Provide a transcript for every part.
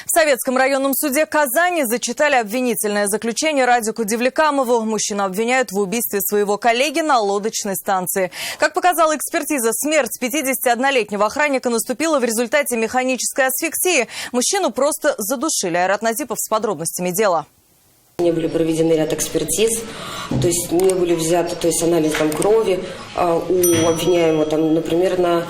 В Советском районном суде Казани зачитали обвинительное заключение Радику Девлекамову. Мужчину обвиняют в убийстве своего коллеги на лодочной станции. Как показала экспертиза, смерть 51-летнего охранника наступила в результате механической асфиксии. Мужчину просто задушили. Айрат Назипов с подробностями дела. Не были проведены ряд экспертиз, то есть не были взяты, анализ крови у обвиняемого, например, на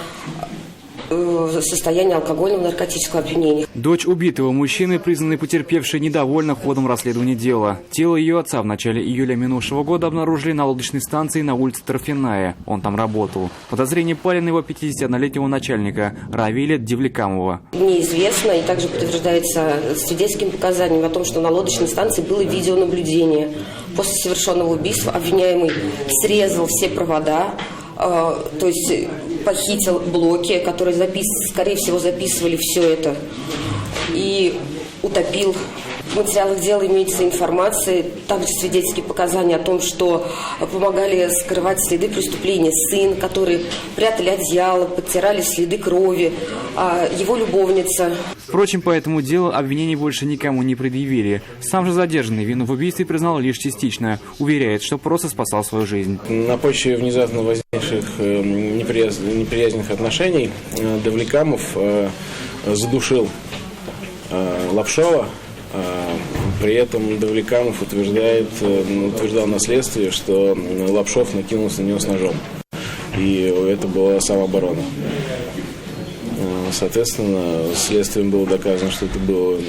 состояние алкогольного наркотического опьянения. Дочь убитого мужчины, признанной потерпевшей, недовольна ходом расследования дела. Тело ее отца в начале июля минувшего года обнаружили на лодочной станции на улице Торфяная. Он там работал. Подозрение пали на его 51-летнего начальника Равиля Девлекамова. Неизвестно, и также подтверждается свидетельскими показаниями о том, что на лодочной станции было видеонаблюдение. После совершенного убийства обвиняемый срезал все провода, похитил блоки, которые, скорее всего, записывали все это, и утопил. В материалах дела имеется информация, также свидетельские показания о том, что помогали скрывать следы преступления сын, которые прятали одеяло, подтирали следы крови, его любовница. Впрочем, по этому делу обвинений больше никому не предъявили. Сам же задержанный вину в убийстве признал лишь частично. Уверяет, что просто спасал свою жизнь. На почве внезапно возникших неприязненных отношений Девлекамов задушил Лапшова. При этом Девлекамов утверждал на следствии, что Лапшов накинулся на него с ножом. И это была самооборона. Соответственно, следствием было доказано, что это было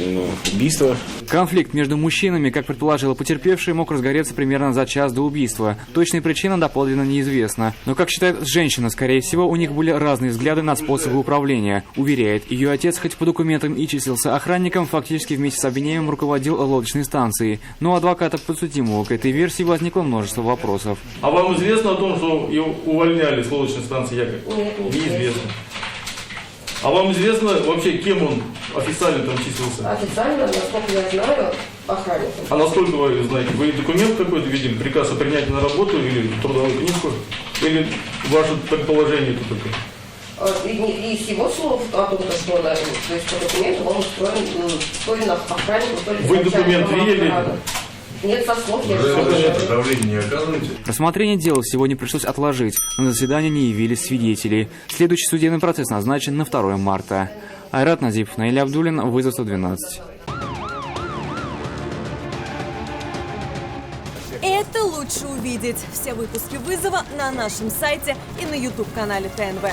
убийство. Конфликт между мужчинами, как предположила потерпевшая, мог разгореться примерно за час до убийства. Точная причина доподлинно неизвестна. Но, как считает женщина, скорее всего, у них были разные взгляды на способы управления. Уверяет, ее отец, хоть по документам и числился охранником, фактически вместе с обвиняемым руководил лодочной станцией. Но у адвоката подсудимого к этой версии возникло множество вопросов. А вам известно о том, что его увольняли с лодочной станции якобы? Нет, неизвестно. А вам известно вообще, кем он официально там числился? Официально, насколько я знаю, охранником. А насколько вы знаете? Вы документ какой-то видели? Приказ о принятии на работу или трудовую книжку? Или ваше предположение это только? И с его слов о том, что он, по документу он устроен то ли на охраннику, то ли... Вы документ видели? Нет, со слов я давление не оказываете? Рассмотрение дела сегодня пришлось отложить. На заседание не явились свидетели. Следующий судебный процесс назначен на 2 марта. Айрат Назипов, Наиля Абдуллин, Вызов 112. Это лучше увидеть. Все выпуски «Вызова» на нашем сайте и на YouTube-канале ТНВ.